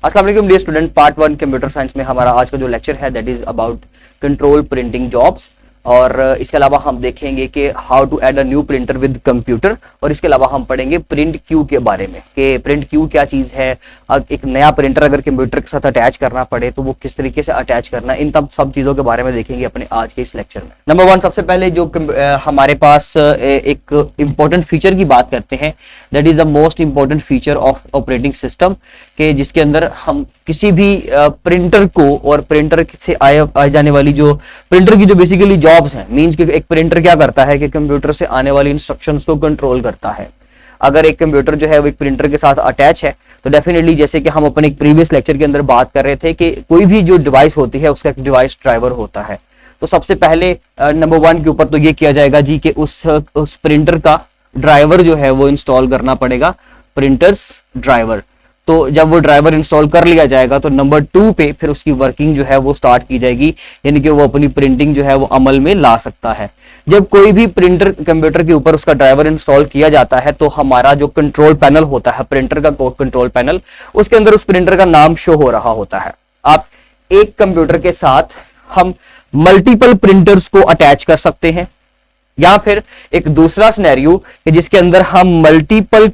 अस्सलाम वालेकुम dear student, part 1 computer science में हमारा आज का जो लेक्चर है that is about control printing jobs. और इसके अलावा हम देखेंगे कि how to add a new printer with computer, और इसके अलावा हम पढ़ेंगे प्रिंट क्यू के बारे में कि प्रिंट क्यू क्या चीज है। एक नया प्रिंटर अगर कंप्यूटर के साथ अटैच करना पड़े तो वो किस तरीके से अटैच करना है, इन सब चीजों के बारे में देखेंगे अपने आज के इस लेक्चर में। नंबर 1, सबसे पहले जो हमारे पास एक इंपॉर्टेंट फीचर की बात करते हैं, that is the most important feature of operating system, के जिसके अंदर हम किसी भी प्रिंटर को और प्रिंटर से आए जाने वाली जो प्रिंटर की जो बेसिकली जॉब्स हैं, मींस कि एक प्रिंटर क्या करता है कि कंप्यूटर से आने वाली इंस्ट्रक्शंस को कंट्रोल करता है। अगर एक कंप्यूटर जो है वो एक प्रिंटर के साथ अटैच है तो डेफिनेटली, जैसे कि हम अपने एक प्रीवियस लेक्चर के अंदर बात कर रहे थे कि कोई भी जो डिवाइस होती है उसका एक डिवाइस ड्राइवर होता है। तो सबसे पहले नंबर 1 के ऊपर तो ये किया जाएगा जी कि उस प्रिंटर का ड्राइवर जो है वो इंस्टॉल करना पड़ेगा, प्रिंटर्स ड्राइवर। तो जब वो ड्राइवर इंस्टॉल कर लिया जाएगा तो नंबर 2 पे फिर उसकी वर्किंग जो है वो स्टार्ट की जाएगी, यानी कि वो अपनी प्रिंटिंग जो है वो अमल में ला सकता है। जब कोई भी प्रिंटर कंप्यूटर के ऊपर उसका ड्राइवर इंस्टॉल किया जाता है तो हमारा जो कंट्रोल पैनल होता है, प्रिंटर का कंट्रोल पैनल, उसके अंदर उस प्रिंटर का नाम शो हो रहा होता है। आप एक कंप्यूटर के साथ हम मल्टीपल प्रिंटर्स को अटैच कर सकते हैं, या फिर एक दूसरा सिनेरियो जिसके अंदर हम मल्टीपल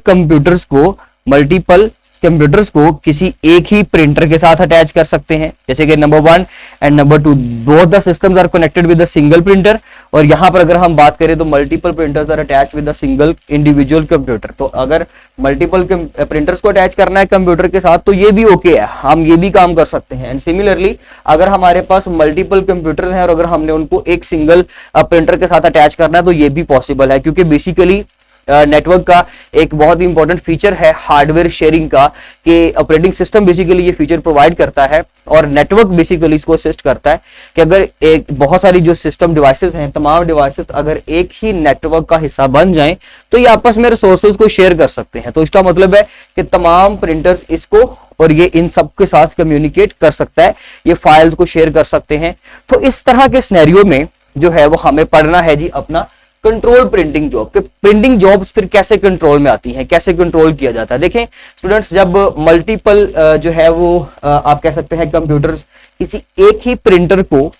कंप्यूटर्स को किसी एक ही प्रिंटर के साथ अटैच कर सकते हैं। जैसे कि number 1 and number 2 both the systems are connected with a single printer, और यहां पर अगर हम बात करें तो multiple printers are attached with a single individual computer. तो अगर मल्टीपल प्रिंटर्स को अटैच करना है कंप्यूटर के साथ तो ये भी ओके है, हम ये भी काम कर सकते हैं। एंड सिमिलरली अगर हमारे पास मल्टीपल कंप्यूटर्स हैं और अगर हमने उनको एक सिंगल प्रिंटर के साथ अटैच करना है तो ये भी पॉसिबल है, क्योंकि बेसिकली नेटवर्क का एक बहुत ही इंपॉर्टेंट फीचर है हार्डवेयर शेयरिंग का, कि ऑपरेटिंग सिस्टम बेसिकली ये फीचर प्रोवाइड करता है और नेटवर्क बेसिकली इसको असिस्ट करता है कि अगर एक बहुत सारी जो सिस्टम डिवाइसेस हैं, तमाम डिवाइसेस अगर एक ही नेटवर्क का हिस्सा बन जाएं तो ये आपस में रिसोर्सेज को शेयर कर सकते हैं। तो इसका मतलब है कि तमाम प्रिंटर्स इसको और ये इन सब के साथ कम्युनिकेट कर सकता है, ये फाइल्स को शेयर कर सकते हैं। तो इस तरह के सिनेरियो में जो है वो हमें पढ़ना है जी अपना कंट्रोल प्रिंटिंग जॉब के प्रिंटिंग जॉब्स फिर कैसे कंट्रोल में आती हैं, कैसे कंट्रोल किया जाता है। देखें स्टूडेंट्स, जब मल्टीपल जो है वो आप कह सकते हैं कंप्यूटर किसी एक ही प्रिंटर को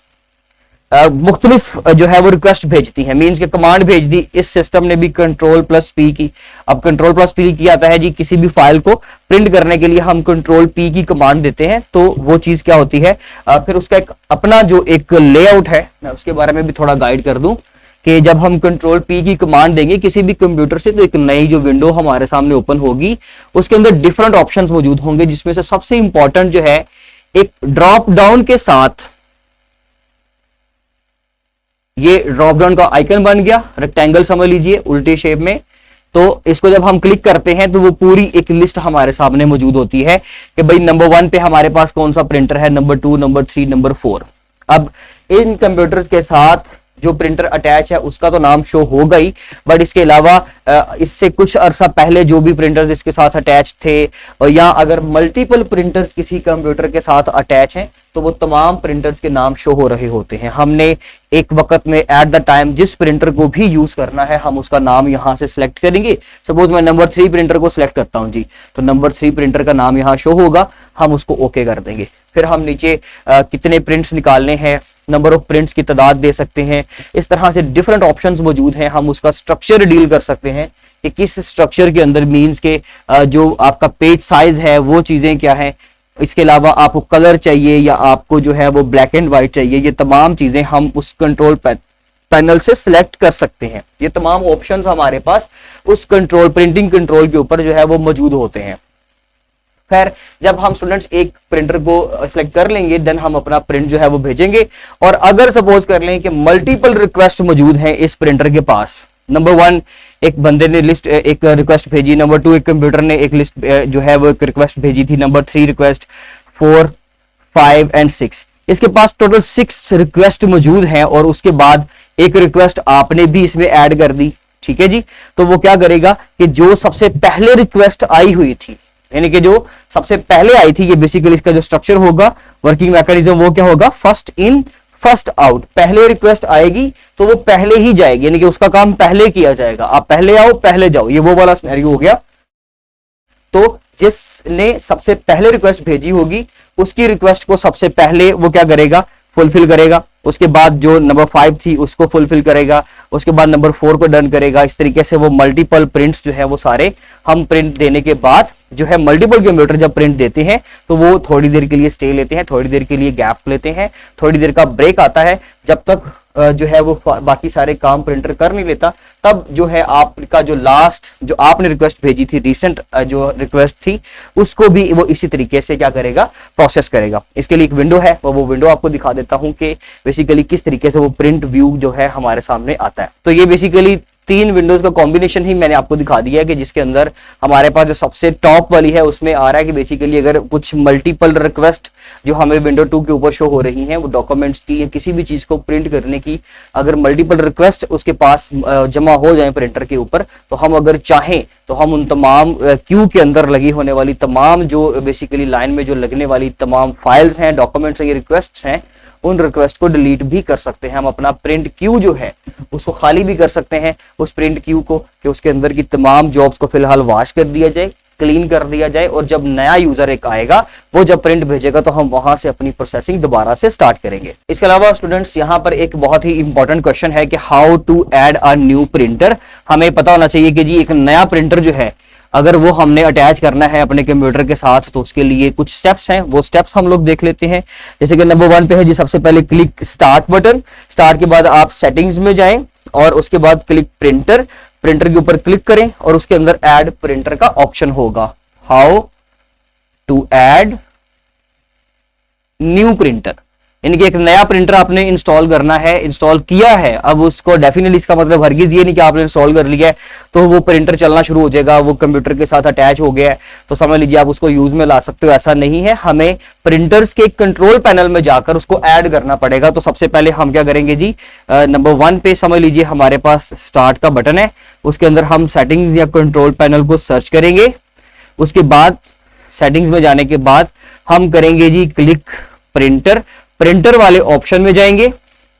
मुख्तलिफ जो है वो रिक्वेस्ट भेजती है, मींस के कमांड भेज दी, इस सिस्टम ने भी कंट्रोल प्लस पी की। अब कंट्रोल प्लस पी की आता है जी, किसी भी फाइल को प्रिंट करने के लिए हम कंट्रोल पी की कमांड देते हैं, तो वो चीज क्या होती है, फिर उसका एक अपना जो एक लेआउट है, मैं उसके बारे में भी थोड़ा गाइड कर दूं कि जब हम कंट्रोल पी की कमांड देंगे किसी भी कंप्यूटर से तो एक नई जो विंडो हमारे सामने ओपन होगी, उसके अंदर डिफरेंट ऑप्शंस मौजूद होंगे, जिसमें से सबसे इंपॉर्टेंट जो है एक ड्रॉप डाउन के साथ ये ड्रॉप डाउन का आइकन बन गया, रेक्टेंगल समझ लीजिए उल्टे शेप में। तो इसको जब हम क्लिक करते हैं तो वो पूरी एक लिस्ट हमारे सामने मौजूद होती है कि भाई नंबर 1 पे हमारे पास कौन सा प्रिंटर है, नंबर 2, नंबर 3, नंबर 4। अब इन कंप्यूटर्स के साथ जो प्रिंटर अटैच है उसका तो नाम शो होगा ही, बट इसके अलावा इससे कुछ अरसा पहले जो भी प्रिंटर्स इसके साथ अटैच थे, और या अगर मल्टीपल प्रिंटर्स किसी कंप्यूटर के साथ अटैच हैं तो वो तमाम प्रिंटर्स के नाम शो हो रहे होते हैं। हमने एक वक्त में एट द टाइम जिस प्रिंटर को भी यूज करना है हम उसका नाम यहां से सिलेक्ट करेंगे। सपोज मैं नंबर 3 प्रिंटर को सिलेक्ट करता हूं जी, तो नंबर 3 प्रिंटर का नाम यहां शो होगा, हम उसको ओके कर देंगे। फिर हम नीचे कितने प्रिंट्स निकालने हैं, नंबर ऑफ प्रिंट्स की तादाद दे सकते हैं। इस तरह से डिफरेंट ऑप्शंस मौजूद हैं, हम उसका स्ट्रक्चर डील कर सकते हैं कि किस स्ट्रक्चर के अंदर, मींस के जो आपका पेज साइज है वो चीजें क्या है। इसके अलावा आपको कलर चाहिए या आपको जो है वो ब्लैक एंड व्हाइट चाहिए, ये तमाम चीजें हम उस कंट्रोल पैनल से सिलेक्ट कर सकते हैं। ये तमाम ऑप्शंस हमारे पास उस कंट्रोल प्रिंटिंग कंट्रोल के ऊपर जो है वो मौजूद होते हैं। खैर, जब हम स्टूडेंट्स एक प्रिंटर को सिलेक्ट कर लेंगे देन हम अपना प्रिंट जो है वो भेजेंगे। और अगर सपोज कर लें कि मल्टीपल रिक्वेस्ट मौजूद हैं इस प्रिंटर के पास, नंबर 1 एक बंदे ने लिस्ट एक रिक्वेस्ट भेजी, नंबर 2 एक कंप्यूटर ने एक लिस्ट जो है वो एक रिक्वेस्ट भेजी थी, नंबर 3 रिक्वेस्ट, 4, 5 एंड 6, इसके पास टोटल 6 रिक्वेस्ट मौजूद हैं। और उसके बाद एक रिक्वेस्ट आपने भी इसमें ऐड कर दी, ठीक है जी। तो वो क्या करेगा कि जो सबसे पहले रिक्वेस्ट आई हुई थी, यानी कि जो सबसे पहले आई थी, ये बेसिकली इसका जो स्ट्रक्चर होगा, वर्किंग मैकेनिज्म, वो क्या होगा, फर्स्ट इन फर्स्ट आउट। पहले रिक्वेस्ट आएगी तो वो पहले ही जाएगी, यानी कि उसका काम पहले किया जाएगा, आप पहले आओ पहले जाओ, ये वो वाला सिनेरियो हो गया। तो जिसने सबसे पहले रिक्वेस्ट भेजी होगी उसकी रिक्वेस्ट को सबसे पहले वो क्या करेगा, फुलफिल करेगा। उसके बाद जो नंबर 5 थी उसको फुलफिल करेगा, उसके बाद नंबर 4 को डन करेगा। इस तरीके से वो मल्टीपल प्रिंट्स जो है वो सारे हम प्रिंट देने के बाद जो है मल्टीपल कंप्यूटर जब प्रिंट देते हैं तो वो थोड़ी देर के लिए स्टे लेते हैं, थोड़ी देर के लिए गैप लेते हैं, थोड़ी देर का ब्रेक आता है, जब तक जो है वो बाकी सारे काम प्रिंटर कर नहीं लेता, तब जो है आपका जो लास्ट जो आपने रिक्वेस्ट भेजी थी, रिसेंट जो रिक्वेस्ट थी, उसको भी वो इसी तरीके से क्या करेगा, प्रोसेस करेगा। इसके लिए एक विंडो है, वो विंडो आपको दिखा देता हूं कि बेसिकली किस तरीके से वो प्रिंट व्यू जो है हमारे सामने आता है। तो ये बेसिकली 3 विंडोज का कॉम्बिनेशन ही मैंने आपको दिखा दिया है कि जिसके अंदर हमारे पास जो सबसे टॉप वाली है उसमें आ रहा है कि बेसिकली अगर कुछ मल्टीपल रिक्वेस्ट जो हमें विंडो 2 के ऊपर शो हो रही हैं, वो डॉक्यूमेंट्स की या किसी भी चीज को प्रिंट करने की अगर मल्टीपल रिक्वेस्ट उसके पास जमा हो जाए प्रिंटर के ऊपर, तो हम अगर चाहें तो हम उन तमाम क्यू के अंदर लगी होने वाली तमाम जो बेसिकली लाइन में जो लगने वाली तमाम फाइल्स हैं, डॉक्यूमेंट्स हैं, रिक्वेस्ट हैं, उन रिक्वेस्ट को डिलीट भी कर सकते हैं। हम अपना प्रिंट क्यू जो है उसको खाली भी कर सकते हैं, उस प्रिंट क्यू को, कि उसके अंदर की तमाम जॉब्स को फिलहाल वॉश कर दिया जाए, क्लीन कर दिया जाए, और जब नया यूजर एक आएगा वो जब प्रिंट भेजेगा तो हम वहां से अपनी प्रोसेसिंग दोबारा से स्टार्ट करेंगे। इसके अलावा स्टूडेंट्स यहाँ पर एक बहुत ही इंपॉर्टेंट क्वेश्चन है कि how to add a new printer. हमें पता होना चाहिए कि जी एक नया प्रिंटर जो है अगर वो हमने अटैच करना है अपने कंप्यूटर के साथ तो उसके लिए कुछ स्टेप्स हैं, वो स्टेप्स हम लोग देख लेते हैं। जैसे कि नंबर 1 पे है जी, सबसे पहले क्लिक स्टार्ट बटन, स्टार्ट के बाद आप सेटिंग्स में जाएं और उसके बाद क्लिक प्रिंटर, प्रिंटर के ऊपर क्लिक करें और उसके अंदर ऐड प्रिंटर का ऑप्शन होगा, how to add new printer, यानी कि एक नया प्रिंटर आपने इंस्टॉल करना है, इंस्टॉल किया है, अब उसको डेफिनेटली इसका मतलब हरगिज ये नहीं कि आपने इंस्टॉल कर लिया है तो वो प्रिंटर चलना शुरू हो जाएगा, वो कंप्यूटर के साथ अटैच हो गया है तो समझ लीजिए आप उसको यूज में ला सकते हो, ऐसा नहीं है। हमें प्रिंटर्स के कंट्रोल पैनल में जाकर उसको ऐड करना पड़ेगा। तो सबसे पहले हम क्या करेंगे जी, नंबर 1 पे समझ लीजिए हमारे पास स्टार्ट का बटन है, उसके अंदर हम सेटिंग्स या कंट्रोल पैनल को सर्च करेंगे। उसके बाद सेटिंग्स में जाने के बाद हम करेंगे जी क्लिक प्रिंटर, प्रिंटर वाले ऑप्शन में जाएंगे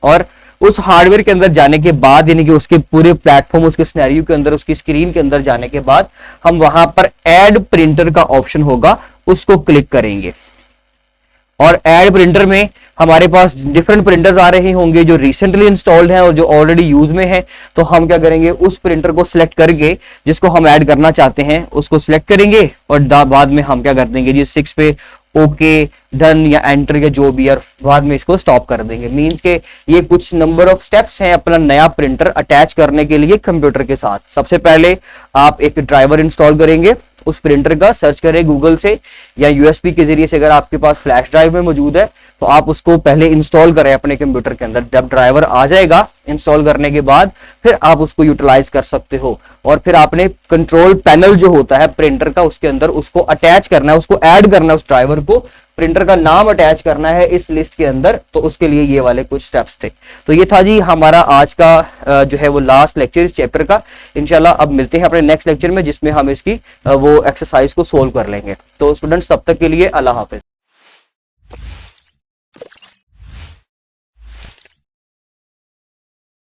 और उस हार्डवेयर के अंदर जाने के बाद, यानी कि उसके पूरे प्लेटफॉर्म, उसके सिनेरियो के अंदर, उसकी स्क्रीन के अंदर जाने के बाद हम वहां पर ऐड प्रिंटर का ऑप्शन होगा, उसको क्लिक करेंगे। और ऐड प्रिंटर में हमारे पास डिफरेंट प्रिंटर्स आ रहे होंगे जो रिसेंटली इंस्टॉल्ड हैं और जो ऑलरेडी यूज में है। तो हम क्या करेंगे, उस प्रिंटर को सिलेक्ट करके जिसको हम ऐड करना चाहते हैं उसको सिलेक्ट करेंगे और बाद में हम क्या कर देंगे जी 6 पे ओके, डन या एंटर या जो भी, और बाद में इसको स्टॉप कर देंगे। मींस के ये कुछ नंबर ऑफ स्टेप्स हैं अपना नया प्रिंटर अटैच करने के लिए कंप्यूटर के साथ। सबसे पहले आप एक ड्राइवर इंस्टॉल करेंगे उस प्रिंटर का, सर्च करें गूगल से या यूएसबी के जरिए से, अगर आपके पास फ्लैश ड्राइव में मौजूद है तो आप उसको पहले इंस्टॉल करें अपने कंप्यूटर के अंदर। जब ड्राइवर आ जाएगा इंस्टॉल करने के बाद फिर आप उसको यूटिलाइज कर सकते हो और फिर आपने कंट्रोल पैनल जो होता है प्रिंटर का उसके अंदर उसको अटैच करना है, उसको ऐड करना है, उस ड्राइवर को, प्रिंटर का नाम अटैच करना है इस लिस्ट के अंदर। तो उसके लिए ये वाले कुछ स्टेप्स थे। तो ये था जी हमारा आज का जो है वो लास्ट लेक्चर इस चैप्टर का। इंशाल्लाह अब मिलते हैं अपने नेक्स्ट लेक्चर में जिसमें हम इसकी वो एक्सरसाइज को सोल्व कर लेंगे। तो स्टूडेंट्स तब तक के लिए अल्लाह हाफिज।